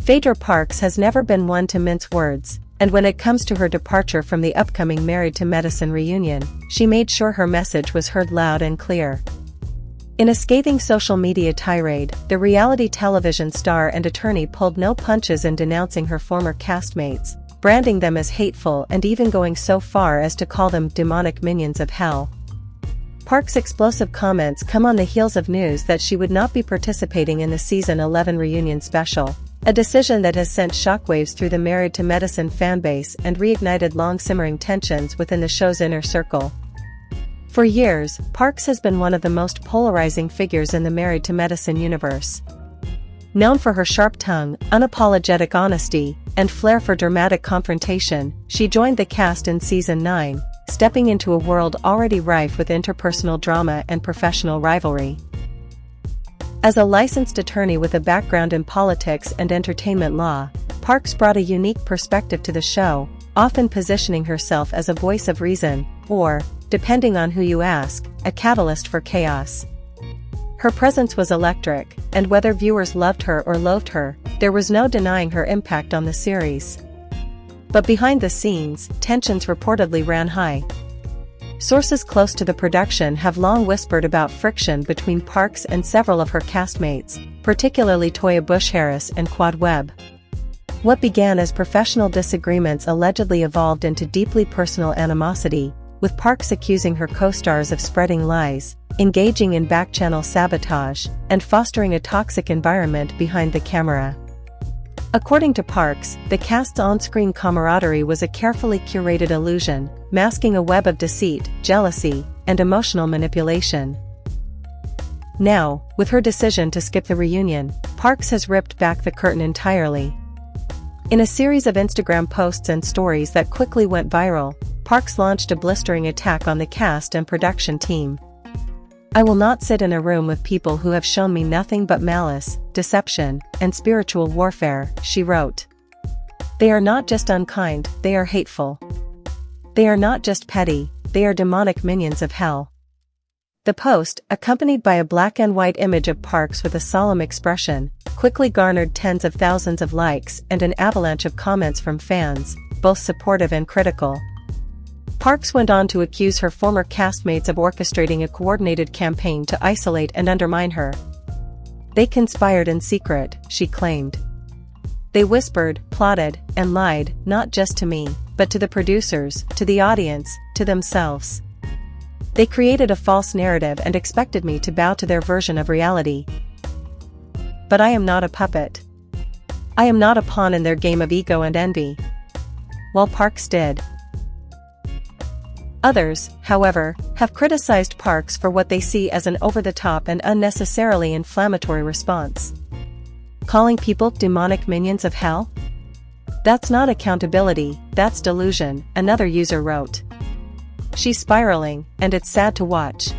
Phaedra Parks has never been one to mince words, and when it comes to her departure from the upcoming Married to Medicine reunion, she made sure her message was heard loud and clear. In a scathing social media tirade, the reality television star and attorney pulled no punches in denouncing her former castmates, branding them as hateful and even going so far as to call them demonic minions of hell. Parks' explosive comments come on the heels of news that she would not be participating in the Season 11 reunion special, a decision that has sent shockwaves through the Married to Medicine fanbase and reignited long-simmering tensions within the show's inner circle. For years, Parks has been one of the most polarizing figures in the Married to Medicine universe. Known for her sharp tongue, unapologetic honesty, and flair for dramatic confrontation, she joined the cast in Season 9, stepping into a world already rife with interpersonal drama and professional rivalry. As a licensed attorney with a background in politics and entertainment law, Parks brought a unique perspective to the show, often positioning herself as a voice of reason, or, depending on who you ask, a catalyst for chaos. Her presence was electric, and whether viewers loved her or loathed her, there was no denying her impact on the series. But behind the scenes, tensions reportedly ran high. Sources close to the production have long whispered about friction between Parks and several of her castmates, particularly Toya Bush-Harris and Quad Webb. What began as professional disagreements allegedly evolved into deeply personal animosity, with Parks accusing her co-stars of spreading lies, engaging in back-channel sabotage, and fostering a toxic environment behind the camera. According to Parks, the cast's on-screen camaraderie was a carefully curated illusion, masking a web of deceit, jealousy, and emotional manipulation. Now, with her decision to skip the reunion, Parks has ripped back the curtain entirely. In a series of Instagram posts and stories that quickly went viral, Parks launched a blistering attack on the cast and production team. "I will not sit in a room with people who have shown me nothing but malice, deception, and spiritual warfare," she wrote. "They are not just unkind, they are hateful. They are not just petty, they are demonic minions of hell." The post, accompanied by a black and white image of Parks with a solemn expression, quickly garnered tens of thousands of likes and an avalanche of comments from fans, both supportive and critical. Parks went on to accuse her former castmates of orchestrating a coordinated campaign to isolate and undermine her. "They conspired in secret," she claimed. "They whispered, plotted, and lied, not just to me, but to the producers, to the audience, to themselves. They created a false narrative and expected me to bow to their version of reality. But I am not a puppet. I am not a pawn in their game of ego and envy." While Parks did. Others, however, have criticized Parks for what they see as an over-the-top and unnecessarily inflammatory response. Calling people demonic minions of hell? "That's not accountability, that's delusion," another user wrote. "She's spiraling, and it's sad to watch."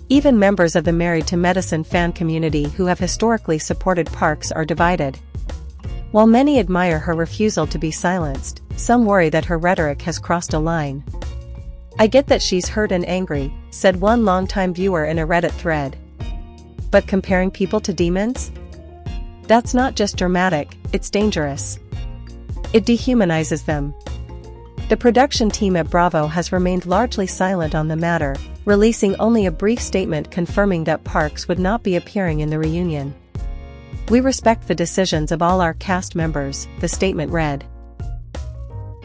Even members of the Married to Medicine fan community who have historically supported Parks are divided. While many admire her refusal to be silenced, some worry that her rhetoric has crossed a line. "I get that she's hurt and angry," said one longtime viewer in a Reddit thread. "But comparing people to demons? That's not just dramatic, it's dangerous. It dehumanizes them." The production team at Bravo has remained largely silent on the matter, releasing only a brief statement confirming that Parks would not be appearing in the reunion. "We respect the decisions of all our cast members," the statement read.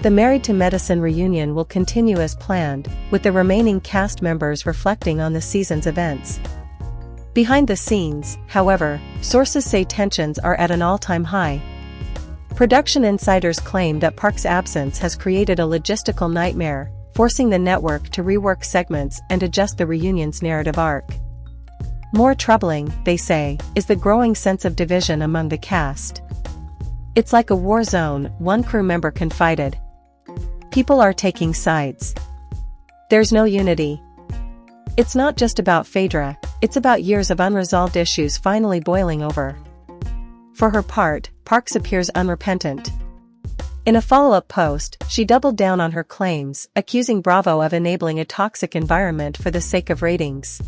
The Married to Medicine reunion will continue as planned, with the remaining cast members reflecting on the season's events. Behind the scenes, however, sources say tensions are at an all-time high. Production insiders claim that Parks' absence has created a logistical nightmare, forcing the network to rework segments and adjust the reunion's narrative arc. More troubling, they say, is the growing sense of division among the cast. "It's like a war zone," one crew member confided. "People are taking sides. There's no unity. It's not just about Phaedra, it's about years of unresolved issues finally boiling over." For her part, Parks appears unrepentant. In a follow-up post, she doubled down on her claims, accusing Bravo of enabling a toxic environment for the sake of ratings.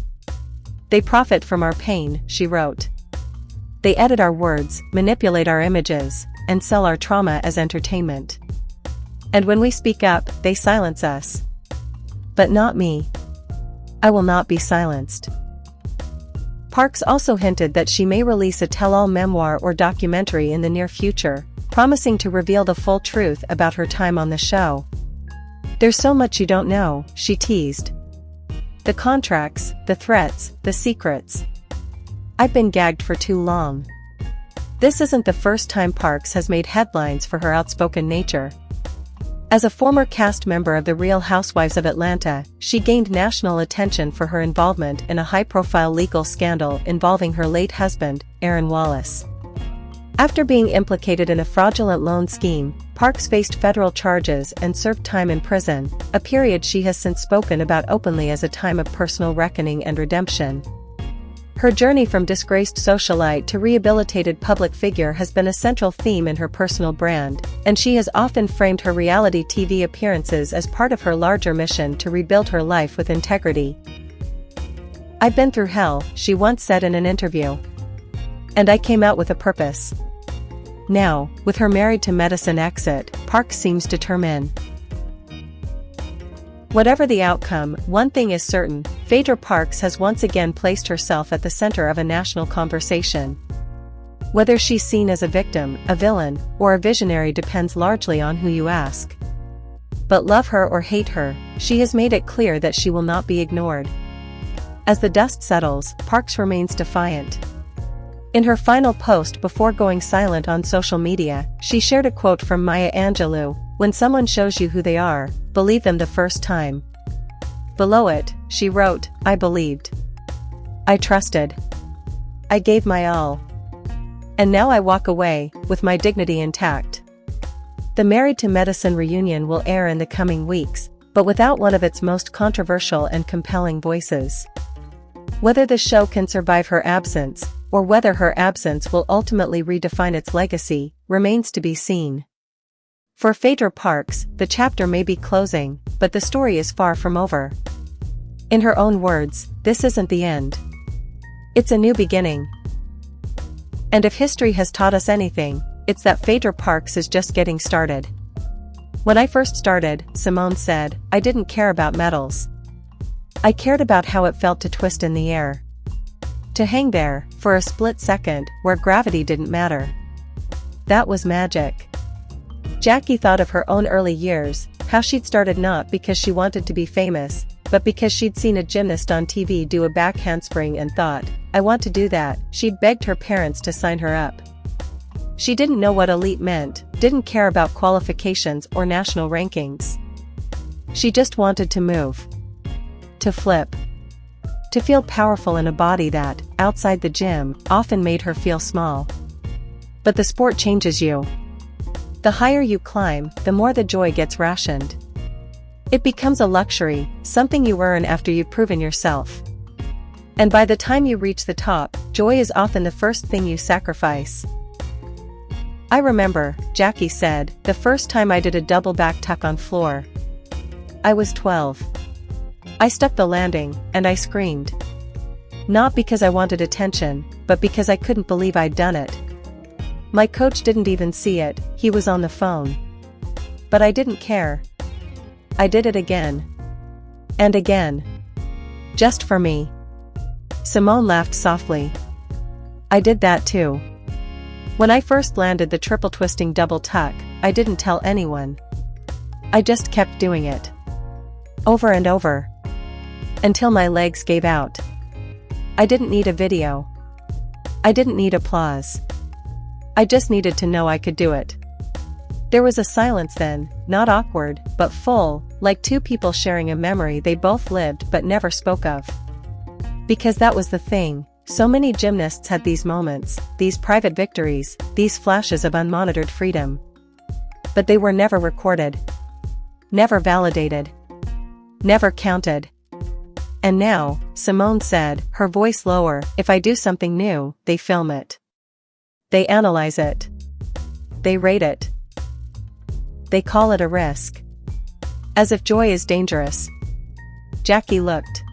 "They profit from our pain," she wrote. They edit our words, manipulate our images, and sell our trauma as entertainment. And when we speak up, they silence us. But not me. I will not be silenced. Parks also hinted that she may release a tell-all memoir or documentary in the near future, promising to reveal the full truth about her time on the show. "There's so much you don't know," she teased. "The contracts, the threats, the secrets. I've been gagged for too long." This isn't the first time Parks has made headlines for her outspoken nature. As a former cast member of The Real Housewives of Atlanta, she gained national attention for her involvement in a high-profile legal scandal involving her late husband, Aaron Wallace. After being implicated in a fraudulent loan scheme, Parks faced federal charges and served time in prison, a period she has since spoken about openly as a time of personal reckoning and redemption. Her journey from disgraced socialite to rehabilitated public figure has been a central theme in her personal brand, and she has often framed her reality TV appearances as part of her larger mission to rebuild her life with integrity. "I've been through hell," she once said in an interview. "And I came out with a purpose." Now, with her Married to Medicine exit, Parks seems determined. Whatever the outcome, one thing is certain: Phaedra Parks has once again placed herself at the center of a national conversation. Whether she's seen as a victim, a villain, or a visionary depends largely on who you ask. But love her or hate her, she has made it clear that she will not be ignored. As the dust settles, Parks remains defiant. In her final post before going silent on social media, she shared a quote from Maya Angelou: "When someone shows you who they are, believe them the first time." Below it, she wrote, "I believed. I trusted. I gave my all. And now I walk away, with my dignity intact." The Married to Medicine reunion will air in the coming weeks, but without one of its most controversial and compelling voices. Whether the show can survive her absence, or whether her absence will ultimately redefine its legacy, remains to be seen. For Phaedra Parks, the chapter may be closing, but the story is far from over. In her own words, "This isn't the end. It's a new beginning." And if history has taught us anything, it's that Phaedra Parks is just getting started. "When I first started," Simone said, "I didn't care about medals. I cared about how it felt to twist in the air. To hang there, for a split second, where gravity didn't matter. That was magic." Jackie thought of her own early years, how she'd started not because she wanted to be famous, but because she'd seen a gymnast on TV do a back handspring and thought, "I want to do that." She'd begged her parents to sign her up. She didn't know what elite meant, didn't care about qualifications or national rankings. She just wanted to move. To flip. To feel powerful in a body that, outside the gym, often made her feel small. But the sport changes you. The higher you climb, the more the joy gets rationed. It becomes a luxury, something you earn after you've proven yourself. And by the time you reach the top, joy is often the first thing you sacrifice. "I remember," Jackie said, "the first time I did a double back tuck on floor. I was 12. I stuck the landing, and I screamed. Not because I wanted attention, but because I couldn't believe I'd done it. My coach didn't even see it, he was on the phone. But I didn't care. I did it again. And again. Just for me." Simone laughed softly. "I did that too. When I first landed the triple twisting double tuck, I didn't tell anyone. I just kept doing it. Over and over. Until my legs gave out. I didn't need a video. I didn't need applause. I just needed to know I could do it." There was a silence then, not awkward, but full, like two people sharing a memory they both lived but never spoke of. Because that was the thing, so many gymnasts had these moments, these private victories, these flashes of unmonitored freedom. But they were never recorded. Never validated. Never counted. And now, Simone said, her voice lower, "If I do something new, they film it. They analyze it. They rate it. They call it a risk. As if joy is dangerous." Jackie looked.